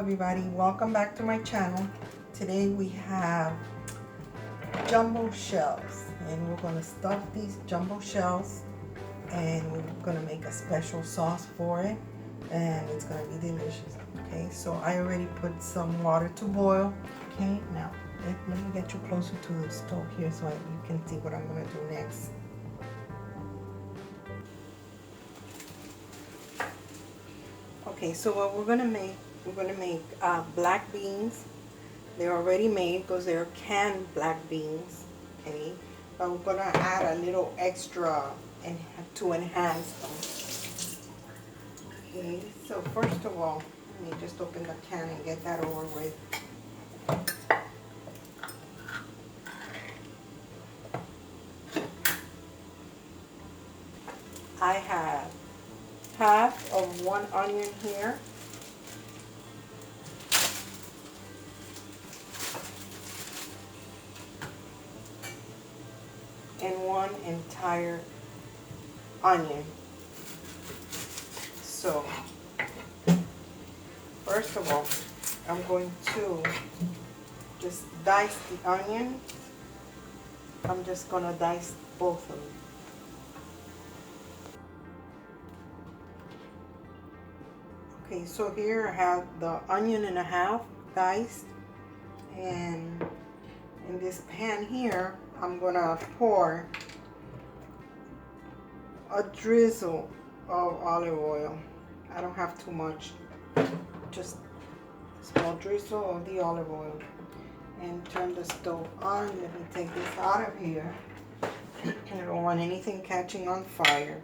everybody, welcome back to my channel. Today we have jumbo shells and we're going to stuff these jumbo shells and we're going to make a special sauce for it and it's going to be delicious. Okay, so I already put some water to boil. Okay, now let me get you closer to the stove here so you can see what I'm going to do next. Okay, so what we're going to make black beans. They're already made because they're canned black beans. Okay, but we're going to add a little extra and to enhance them. Okay, so first of all, let me just open the can and get that over with. I have half of one onion here. And one entire onion. So, first of all, I'm going to just dice the onion. I'm just going to dice both of them. Okay, so here I have the onion and a half diced, and in this pan here I'm gonna pour a drizzle of olive oil. I don't have too much, just a small drizzle of the olive oil, and turn the stove on. Let me take this out of here. I don't want anything catching on fire.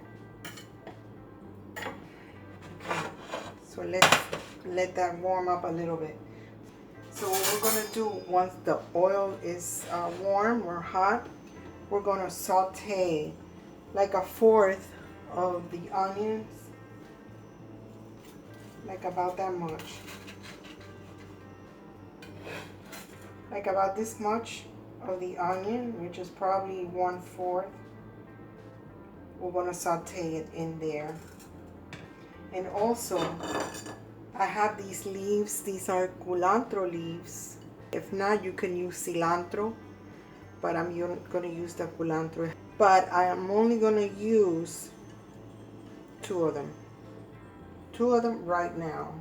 So let's let that warm up a little bit. So what we're going to do once the oil is warm or hot, we're going to saute like a fourth of the onions, like about that much. Like about this much of the onion, which is probably 1/4. We're going to saute it in there. And also, I have these leaves. These are culantro leaves. If not, you can use cilantro, but I'm going to use the culantro. But I am only going to use two of them. Two of them right now.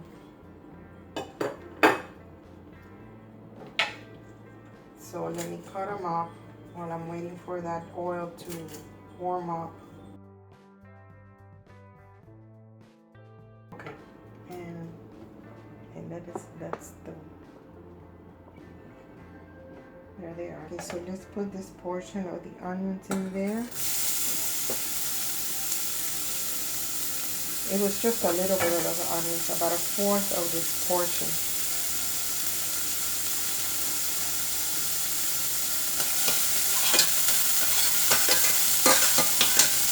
So let me cut them up while I'm waiting for that oil to warm up. Okay, and that's the, there they are. Okay, so let's put this portion of the onions in there. It was just a little bit of the onions, about a fourth of this portion.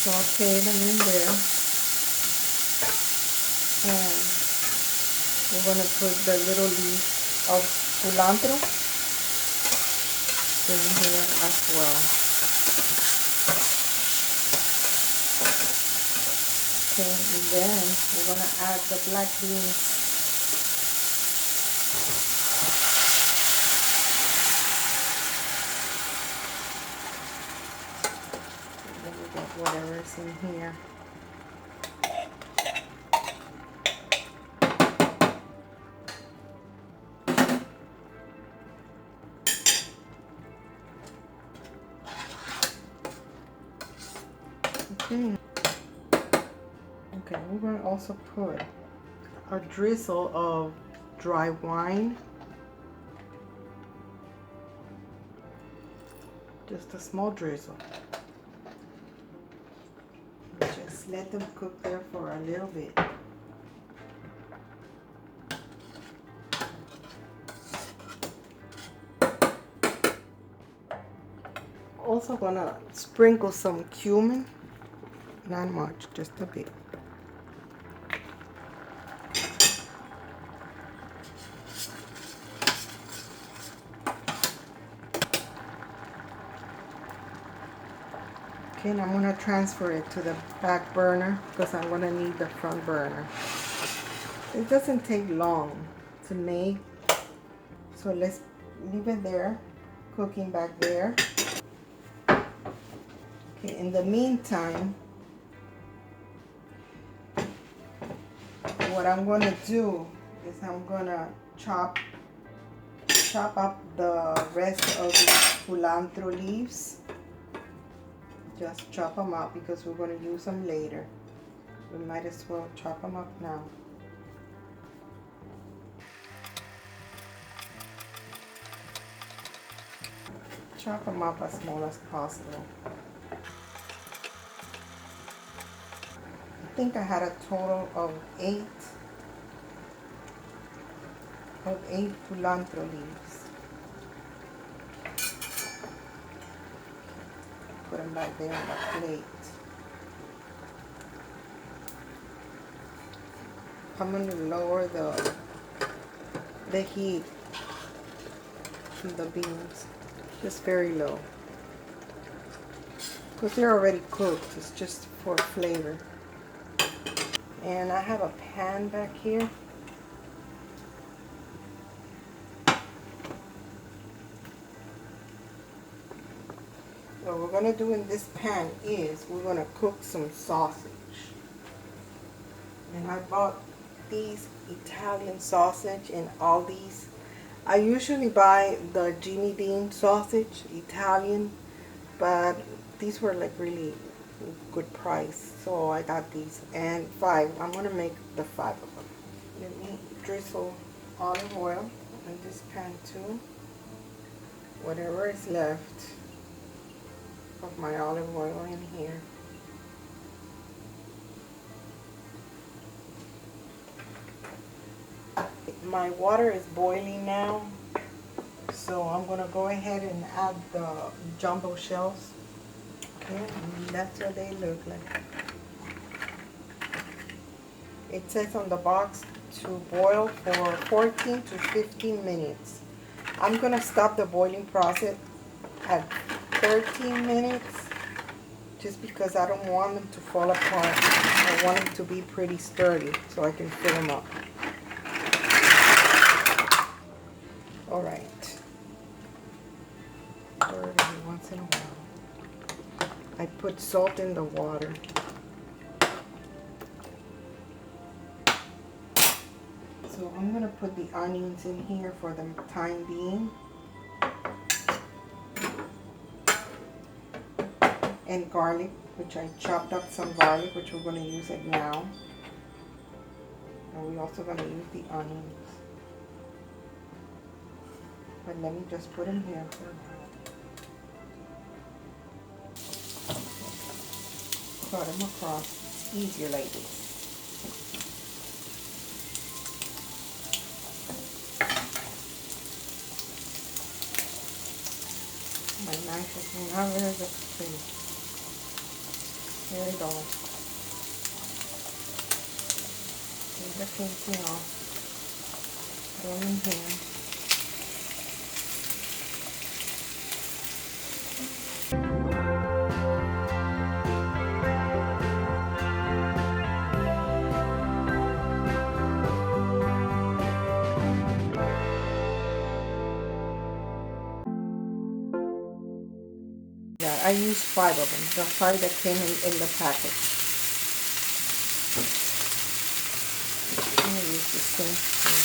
Saute them in there. And we're going to put the little leaf of culantro in here as well. Okay, and then we're going to add the black beans. Let me get whatever's in here. Okay, we're going to also put a drizzle of dry wine. Just a small drizzle. Just let them cook there for a little bit. Also gonna sprinkle some cumin. Not much, just a bit. Okay, and I'm going to transfer it to the back burner because I'm going to need the front burner. It doesn't take long to make. So let's leave it there, cooking back there. Okay, in the meantime, what I'm gonna do is I'm gonna chop up the rest of the culantro leaves. Just chop them up because we're gonna use them later. We might as well chop them up now. Chop them up as small as possible. I think I had a total of eight culantro leaves. Put them back there on the plate. I'm going to lower the heat from the beans, just very low, because they're already cooked. It's just for flavor. And I have a pan back here. What we're going to do in this pan is we're going to cook some sausage. And I bought these Italian sausage in Aldi's. I usually buy the Jimmy Dean sausage, Italian, but these were like really good price. So I got these, and 5. I'm going to make the 5 of them. Let me drizzle olive oil in this pan too. Whatever is left of my olive oil in here. My water is boiling now, so I'm gonna go ahead and add the jumbo shells. Okay, and that's what they look like. It says on the box to boil for 14 to 15 minutes. I'm gonna stop the boiling process at 13 minutes just because I don't want them to fall apart. I want them to be pretty sturdy so I can fill them up. All right. Stir it every once in a while. I put salt in the water. So I'm gonna put the onions in here for the time being. And garlic, which I chopped up some garlic, which we're gonna use it now. And we're also gonna use the onions. But let me just put them here for now. Cut them across. It's easier like this. My knife is not very good to clean. There we go. Take the casing off. Put them in here. Yeah, I used 5 of them, the 5 that came in the package. I'm going to use the same thing.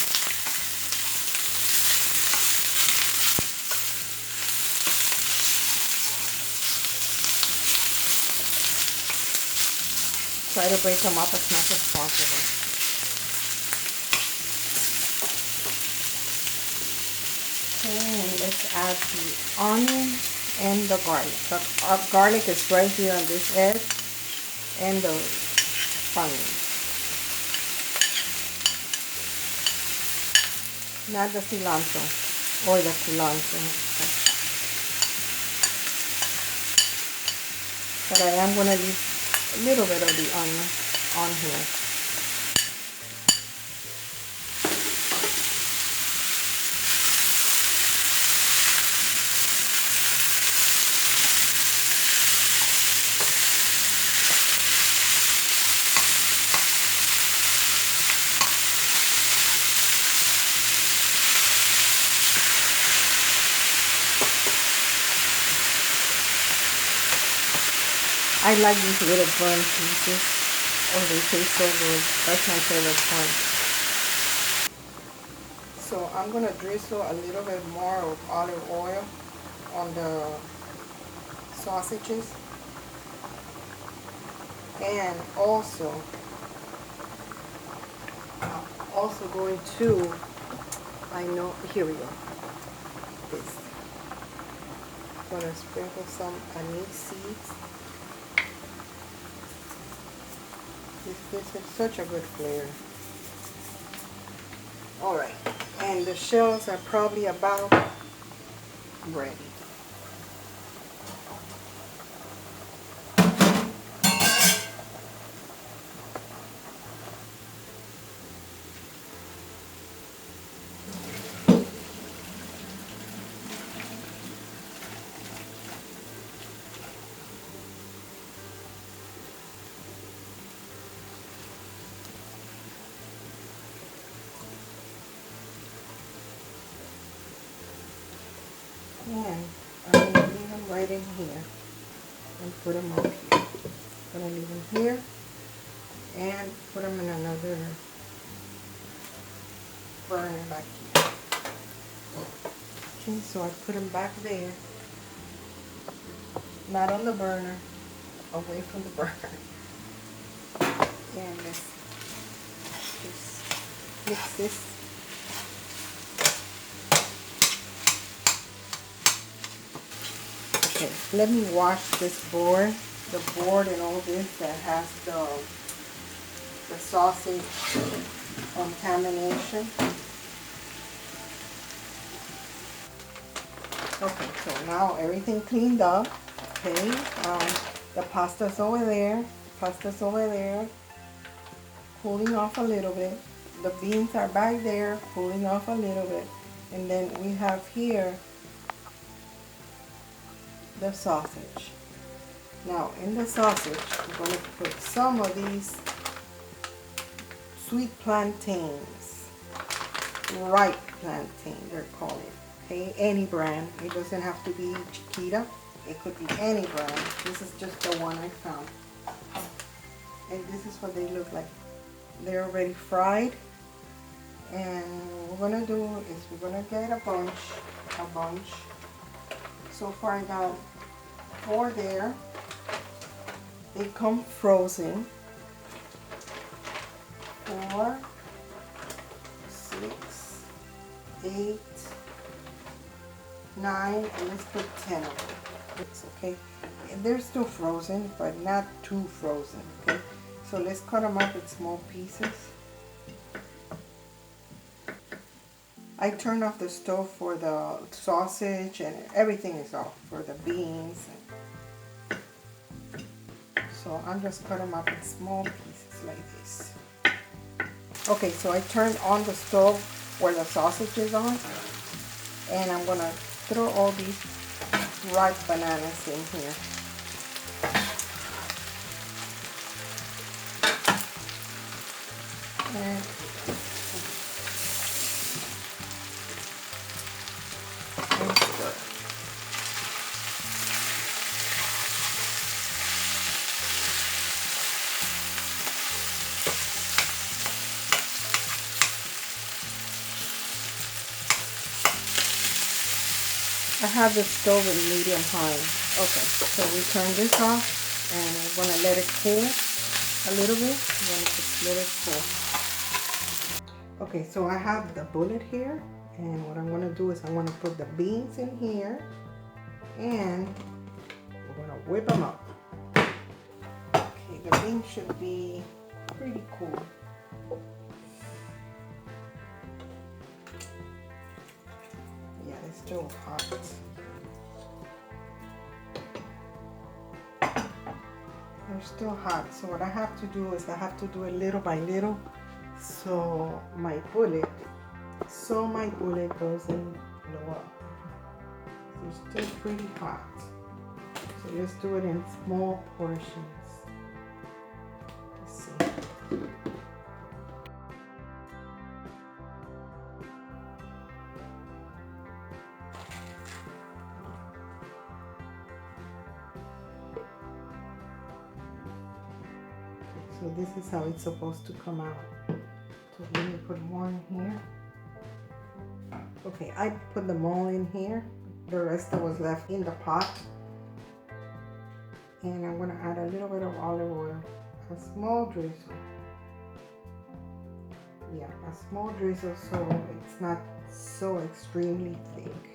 Try to break them up as much as possible. Okay, and let's add the onion and the garlic. The garlic is right here on this edge, and the onion. Not the cilantro or the culantro. But I am going to leave a little bit of the onion on here. I like these little burnt pieces. Oh, they taste so good. That's my favorite part. So I'm going to drizzle a little bit more of olive oil on the sausages. And also, I'm also going to, I know, here we go. This. I'm going to sprinkle some anise seeds. This is such a good flavor. Alright, and the shells are probably about ready. And I'm going to leave them right in here and put them up here. I'm going to leave them here and put them in another burner back here. Okay, so I put them back there, not on the burner, away from the burner. And let's just mix this. Okay, let me wash this board, the board and all this that has the sausage contamination. Okay, so now everything cleaned up. Okay, the pasta's over there. Pasta's over there, cooling off a little bit. The beans are back there, cooling off a little bit. And then we have here the sausage. Now in the sausage, I'm going to put some of these sweet plantains, ripe plantain, they're called. Okay, any brand. It doesn't have to be Chiquita. It could be any brand. This is just the one I found. And this is what they look like. They're already fried. And what we're gonna do is we're gonna get a bunch. So far I got 4 there. They come frozen. 4, 6, 8, 9, and let's put 10 of them. It's okay. And they're still frozen, but not too frozen. Okay. So let's cut them up in small pieces. I turned off the stove for the sausage and everything is off for the beans. So I'm just cutting them up in small pieces like this. Okay, so I turned on the stove where the sausage is on, and I'm gonna throw all these ripe bananas in here. And stir. I have the stove in medium high. Okay, so we turn this off and we're gonna let it cool a little bit. We're gonna just let it cool. Okay, so I have the bullet here, and what I'm gonna do is I'm gonna put the beans in here, and we're gonna whip them up. Okay, the beans should be pretty cool. Yeah, it's still hot. They're still hot, so what I have to do is I have to do it little by little, so my bullet doesn't blow up. They're still pretty hot, so just do it in small portions. Let's see. So this is how it's supposed to come out. So let me put one here. Okay, I put them all in here. The rest that was left in the pot. And I'm gonna add a little bit of olive oil, a small drizzle. Yeah, a small drizzle so it's not so extremely thick.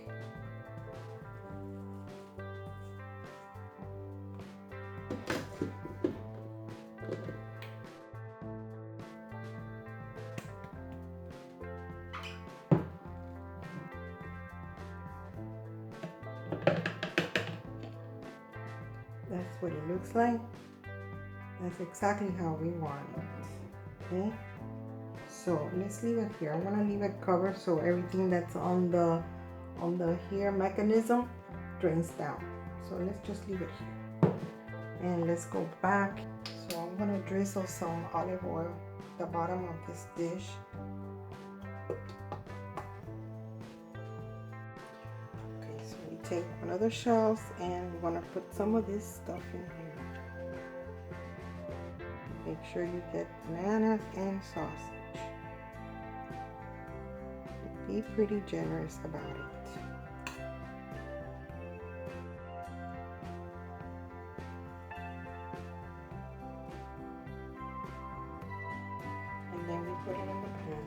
That's what it looks like. That's exactly how we want it. Okay, so let's leave it here. I'm gonna leave it covered so everything that's on the here mechanism drains down. So let's just leave it here. And let's go back. So I'm gonna drizzle some olive oil at the bottom of this dish. Okay, so we take one of the shells and we're gonna put some of this stuff in here. Make sure you get bananas and sausage. Be pretty generous about it. And then we put it in the pan.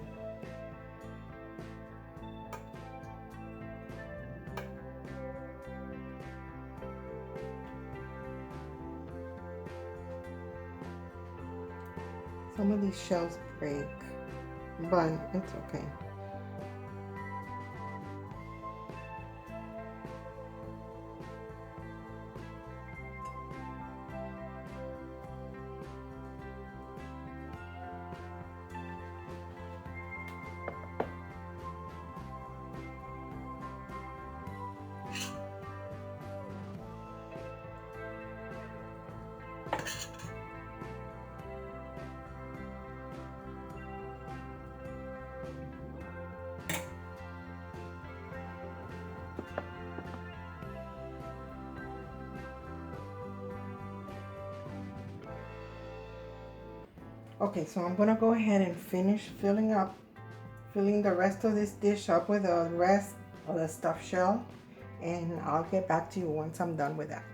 Some of these shells break, but it's okay. Okay, so I'm gonna go ahead and finish filling the rest of this dish up with the rest of the stuffed shell, and I'll get back to you once I'm done with that.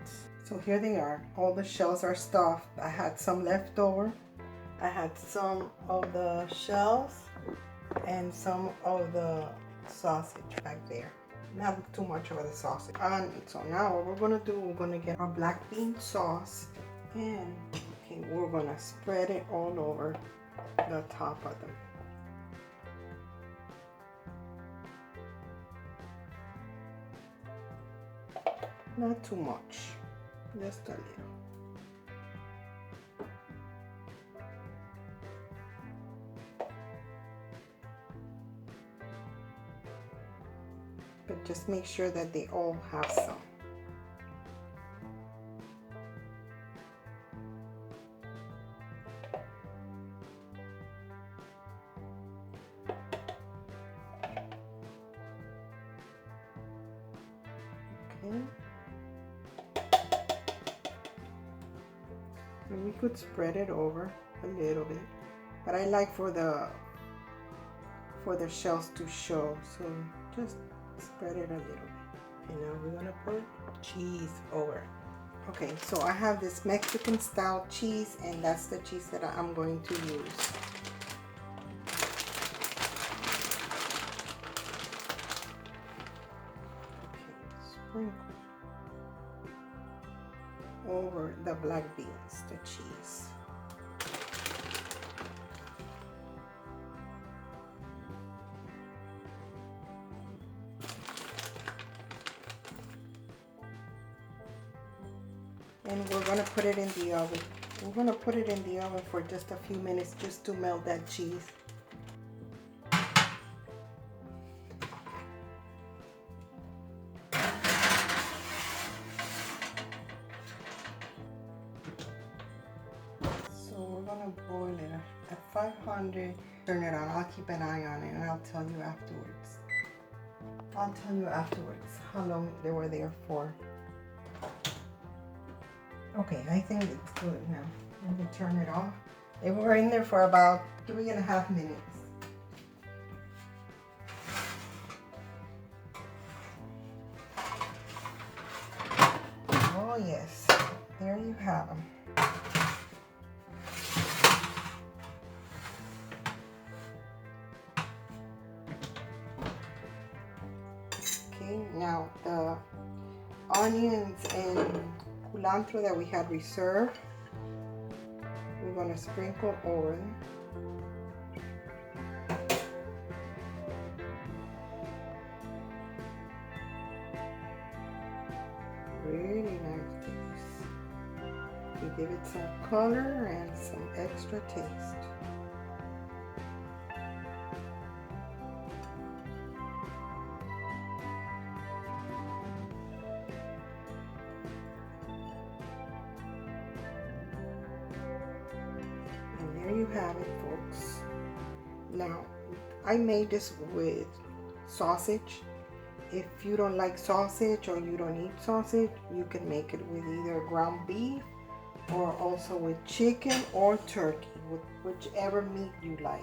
So here they are. All the shells are stuffed. I had some left over. I had some of the shells and some of the sausage back there. Not too much of the sausage. And so now what we're gonna do, we're gonna get our black bean sauce, and okay, we're gonna spread it all over the top of them. Not too much, just a little. But just make sure that they all have some. Okay. And we could spread it over a little bit, but I like for the shells to show, so just spread it a little bit. And now we're gonna put cheese over. Okay, so I have this Mexican style cheese, and that's the cheese that I'm going to use. Okay, sprinkle over the black beans, the cheese. And we're gonna put it in the oven. We're gonna put it in the oven for just a few minutes just to melt that cheese. So we're gonna boil it at 500. Turn it on. I'll keep an eye on it and I'll tell you afterwards. I'll tell you afterwards how long they were there for. Okay, I think it's good now. Let me turn it off. They were in there for about 3.5 minutes. Oh yes, there you have them. Okay, now the onions and culantro that we had reserved, we're going to sprinkle over. Really nice to give it some color and some extra taste. And there you have it, folks. Now, I made this with sausage. If you don't like sausage or you don't eat sausage, you can make it with either ground beef or also with chicken or turkey, with whichever meat you like.